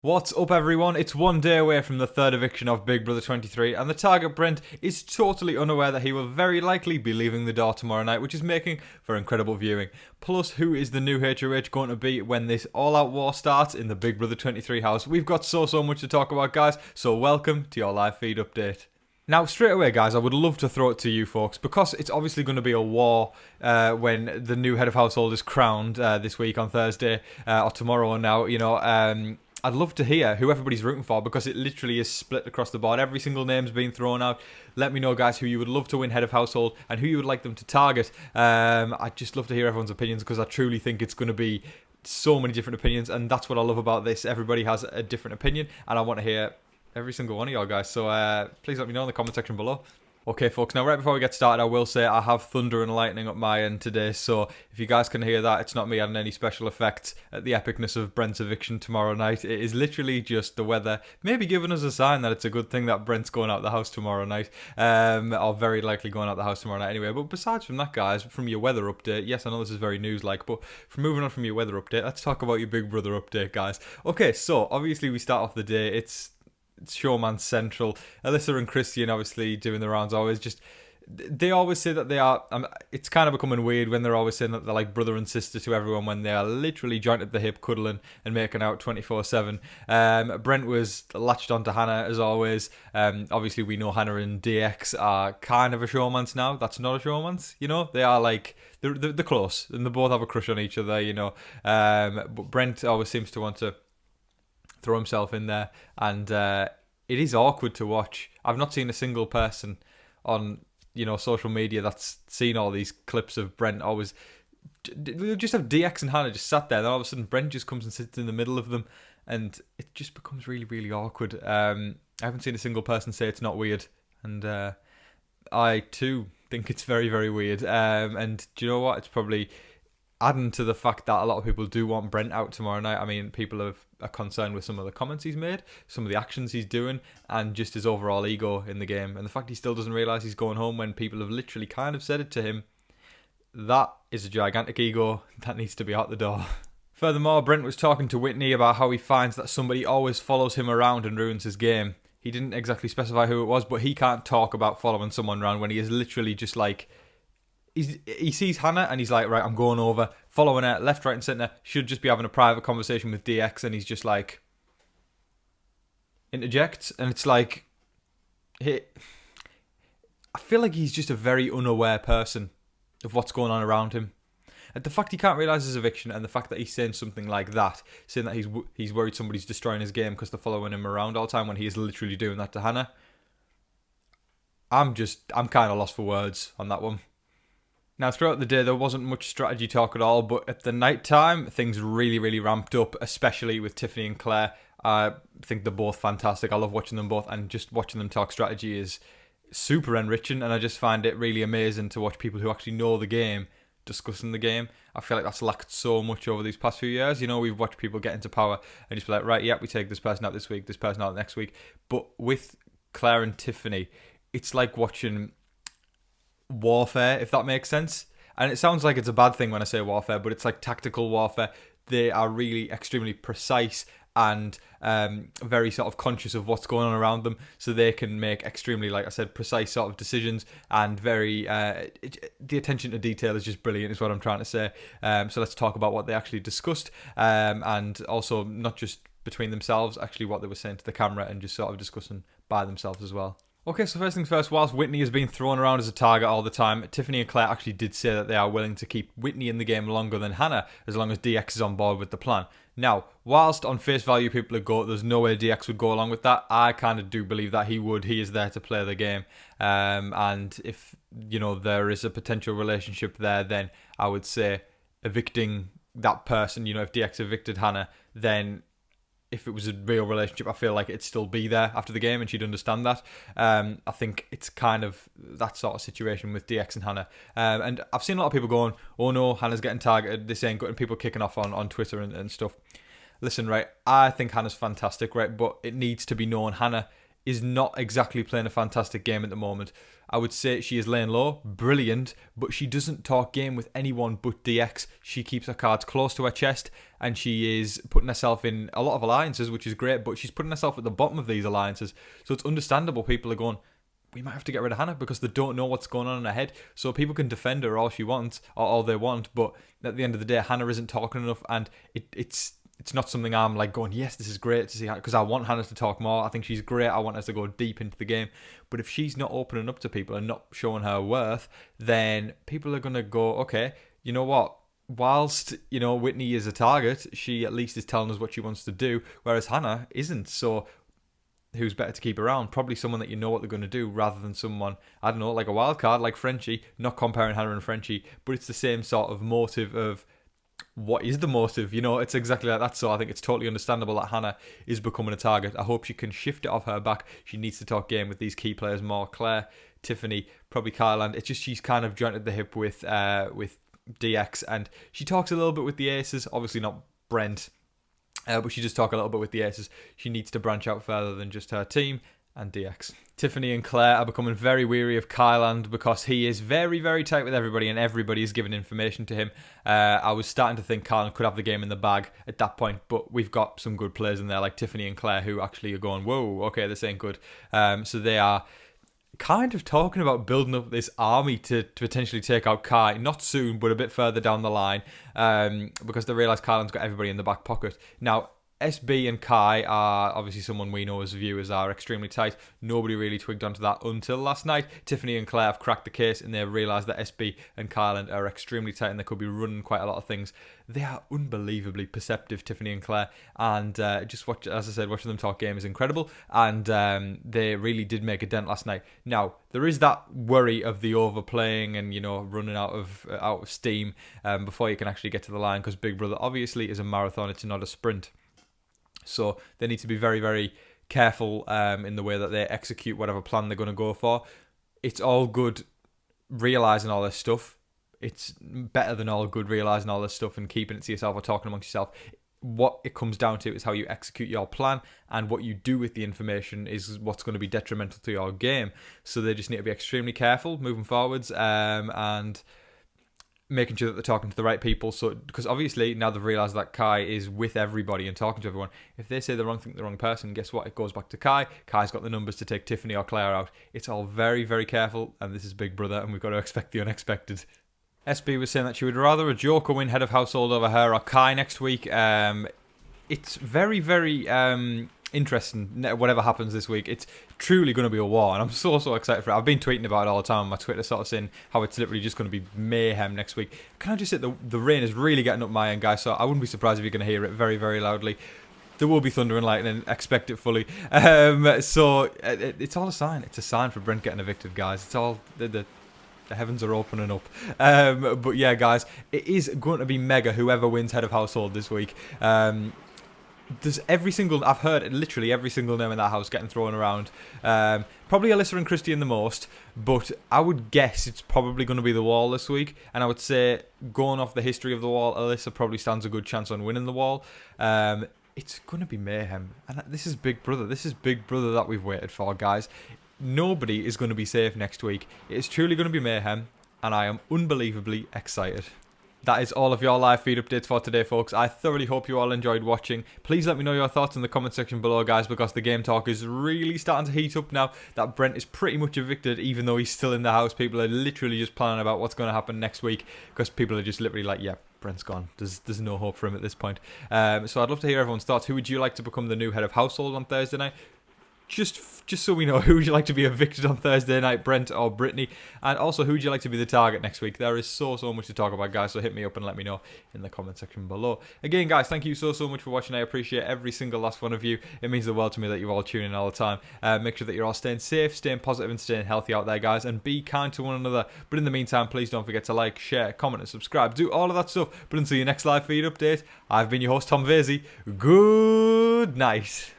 What's up everyone, it's one day away from the third eviction of Big Brother 23 and the target Brent is totally unaware that he will very likely be leaving the door tomorrow night, which is making for incredible viewing. Plus, who is the new HOH going to be when this all-out war starts in the Big Brother 23 house? We've got so much to talk about, guys, so welcome to your live feed update. Now, straight away, guys, I would love to throw it to you folks, because it's obviously going to be a war when the new head of household is crowned this week on Thursday, or tomorrow now, I'd love to hear who everybody's rooting for, because it literally is split across the board. Every single name's been thrown out. Let me know, guys, who you would love to win head of household and who you would like them to target. I'd just love to hear everyone's opinions, because I truly think it's going to be so many different opinions, and that's what I love about this. Everybody has a different opinion, and I want to hear every single one of y'all, guys. So please let me know in the comment section below. Okay, folks, now right before we get started, I will say I have thunder and lightning up my end today, so if you guys can hear that, it's not me adding any special effects at the epicness of Brent's eviction tomorrow night. It is literally just the weather, maybe giving us a sign that it's a good thing that Brent's going out the house tomorrow night, or very likely going out the house tomorrow night anyway. But besides from that, guys, from your weather update, yes, I know this is very news-like, but from moving on from your weather update, let's talk about your Big Brother update, guys. Okay, so obviously we start off the day, it's Showmances Central. Alyssa and Christian obviously doing the rounds. They always say that they are, it's kind of becoming weird when they're always saying that they're like brother and sister to everyone, when they are literally joined at the hip, cuddling and making out 24/7. Brent was latched onto Hannah as always. Obviously we know Hannah and DX are kind of a showmance now. That's not a showmance, they are like, they're close, and they both have a crush on each other, but Brent always seems to want to throw himself in there, and it is awkward to watch. I've not seen a single person on social media that's seen all these clips of Brent always just have DX and Hannah just sat there, and all of a sudden Brent just comes and sits in the middle of them, and it just becomes really, really awkward. I haven't seen a single person say it's not weird, and I too think it's very, very weird. And do you know what? It's probably adding to the fact that a lot of people do want Brent out tomorrow night. I mean, people are concerned with some of the comments he's made, some of the actions he's doing, and just his overall ego in the game. And the fact he still doesn't realise he's going home when people have literally kind of said it to him, that is a gigantic ego that needs to be out the door. Furthermore, Brent was talking to Whitney about how he finds that somebody always follows him around and ruins his game. He didn't exactly specify who it was, but he can't talk about following someone around when he is literally just like, he sees Hannah and he's like, right, I'm going over, following her left, right and centre, should just be having a private conversation with DX, and he's just like, interjects, and it's like, I feel like he's just a very unaware person of what's going on around him. And the fact he can't realise his eviction, and the fact that he's saying something like that, saying that he's worried somebody's destroying his game because they're following him around all the time, when he is literally doing that to Hannah. I'm kind of lost for words on that one. Now, throughout the day, there wasn't much strategy talk at all, but at the night time, things really, really ramped up, especially with Tiffany and Claire. I think they're both fantastic. I love watching them both, and just watching them talk strategy is super enriching, and I just find it really amazing to watch people who actually know the game discussing the game. I feel like that's lacked so much over these past few years. We've watched people get into power and just be like, right, yeah, we take this person out this week, this person out next week. But with Claire and Tiffany, it's like watching warfare, if that makes sense. And it sounds like it's a bad thing when I say warfare, but it's like tactical warfare. They are really extremely precise and very sort of conscious of what's going on around them, so they can make extremely, like I said, precise sort of decisions, and very the attention to detail is just brilliant, is what I'm trying to say. So let's talk about what they actually discussed, and also not just between themselves, actually what they were saying to the camera, and just sort of discussing by themselves as well. Okay, so first things first, whilst Whitney has been thrown around as a target all the time, Tiffany and Claire actually did say that they are willing to keep Whitney in the game longer than Hannah, as long as DX is on board with the plan. Now, whilst on face value people would go, there's no way DX would go along with that, I kind of do believe that he would. He is there to play the game. And if, there is a potential relationship there, then I would say evicting that person, if DX evicted Hannah, then if it was a real relationship, I feel like it'd still be there after the game, and she'd understand that. I think it's kind of that sort of situation with DX and Hannah. And I've seen a lot of people going, oh no, Hannah's getting targeted, this ain't good, and people kicking off on Twitter and stuff. Listen, right, I think Hannah's fantastic, right, but it needs to be known, Hannah is not exactly playing a fantastic game at the moment. I would say she is laying low, brilliant, but she doesn't talk game with anyone but DX. She keeps her cards close to her chest, and she is putting herself in a lot of alliances, which is great, but she's putting herself at the bottom of these alliances. So it's understandable people are going, we might have to get rid of Hannah because they don't know what's going on in her head. So people can defend her all she wants, or all they want, but at the end of the day, Hannah isn't talking enough, and it's not something I'm like going, yes, this is great to see, because I want Hannah to talk more. I think she's great. I want her to go deep into the game. But if she's not opening up to people and not showing her worth, then people are going to go, okay, you know what? Whilst, Whitney is a target, she at least is telling us what she wants to do, whereas Hannah isn't. So who's better to keep around? Probably someone that you know what they're going to do rather than someone, I don't know, like a wild card, like Frenchie. Not comparing Hannah and Frenchie, but it's the same sort of motive of, what is the motive? It's exactly like that. So I think it's totally understandable that Hannah is becoming a target. I hope she can shift it off her back. She needs to talk game with these key players more. Claire, Tiffany, probably Kyland. It's just she's kind of jointed the hip with DX, and she talks a little bit with the aces. Obviously not Brent, but she does talk a little bit with the aces. She needs to branch out further than just her team and DX. Tiffany and Claire are becoming very weary of Kyland because he is very, very tight with everybody, and everybody is giving information to him. I was starting to think Kyland could have the game in the bag at that point, but we've got some good players in there like Tiffany and Claire who actually are going, whoa, okay, this ain't good. So they are kind of talking about building up this army to potentially take out Kai, not soon, but a bit further down the line, because they realise Kyland's got everybody in the back pocket. Now, SB and Kai are obviously someone we know as viewers are extremely tight. Nobody really twigged onto that until last night. Tiffany and Claire have cracked the case, and they've realised that SB and Kyland are extremely tight and they could be running quite a lot of things. They are unbelievably perceptive, Tiffany and Claire, and just watch, as I said, watching them talk game is incredible, and they really did make a dent last night. Now, there is that worry of the overplaying and, running out of steam before you can actually get to the line, because Big Brother obviously is a marathon, it's not a sprint. So they need to be very, very careful in the way that they execute whatever plan they're going to go for. It's all good realising all this stuff. It's better than all good realising all this stuff and keeping it to yourself or talking amongst yourself. What it comes down to is how you execute your plan, and what you do with the information is what's going to be detrimental to your game. So they just need to be extremely careful moving forwards, and making sure that they're talking to the right people. So, because obviously now they've realised that Kai is with everybody and talking to everyone. If they say the wrong thing to the wrong person, guess what? It goes back to Kai. Kai's got the numbers to take Tiffany or Claire out. It's all very, very careful, and this is Big Brother, and we've got to expect the unexpected. SB was saying that she would rather a Joker win head of household over her or Kai next week. It's very, very interesting, whatever happens this week. It's truly going to be a war, and I'm so excited for it. I've been tweeting about it all the time on my Twitter, sort of saying how it's literally just going to be mayhem next week. Can I just say the rain is really getting up my end, guys, so I wouldn't be surprised if you're going to hear it very, very loudly. There will be thunder and lightning, expect it fully. So it's all a sign. It's a sign for Brent getting evicted, guys. It's all the heavens are opening up. But yeah, guys, it is going to be mega whoever wins head of household this week. There's I've heard literally every single name in that house getting thrown around. Probably Alyssa and Christian the most, but I would guess it's probably going to be the wall this week. And I would say, going off the history of the wall, Alyssa probably stands a good chance on winning the wall. It's going to be mayhem. And this is Big Brother. This is Big Brother that we've waited for, guys. Nobody is going to be safe next week. It's truly going to be mayhem, and I am unbelievably excited. That is all of your live feed updates for today, folks. I thoroughly hope you all enjoyed watching. Please let me know your thoughts in the comment section below, guys, because the game talk is really starting to heat up now that Brent is pretty much evicted, even though he's still in the house. People are literally just planning about what's going to happen next week, because people are just literally like, yeah, Brent's gone. There's no hope for him at this point. So I'd love to hear everyone's thoughts. Who would you like to become the new head of household on Thursday night? Just so we know, who would you like to be evicted on Thursday night, Brent or Brittany? And also, who would you like to be the target next week? There is so much to talk about, guys, so hit me up and let me know in the comment section below. Again, guys, thank you so much for watching. I appreciate every single last one of you. It means the world to me that you all tune in all the time. Make sure that you're all staying safe, staying positive, and staying healthy out there, guys, and be kind to one another. But in the meantime, please don't forget to like, share, comment, and subscribe. Do all of that stuff. But until your next live feed update, I've been your host, Tom Vasey. Good night.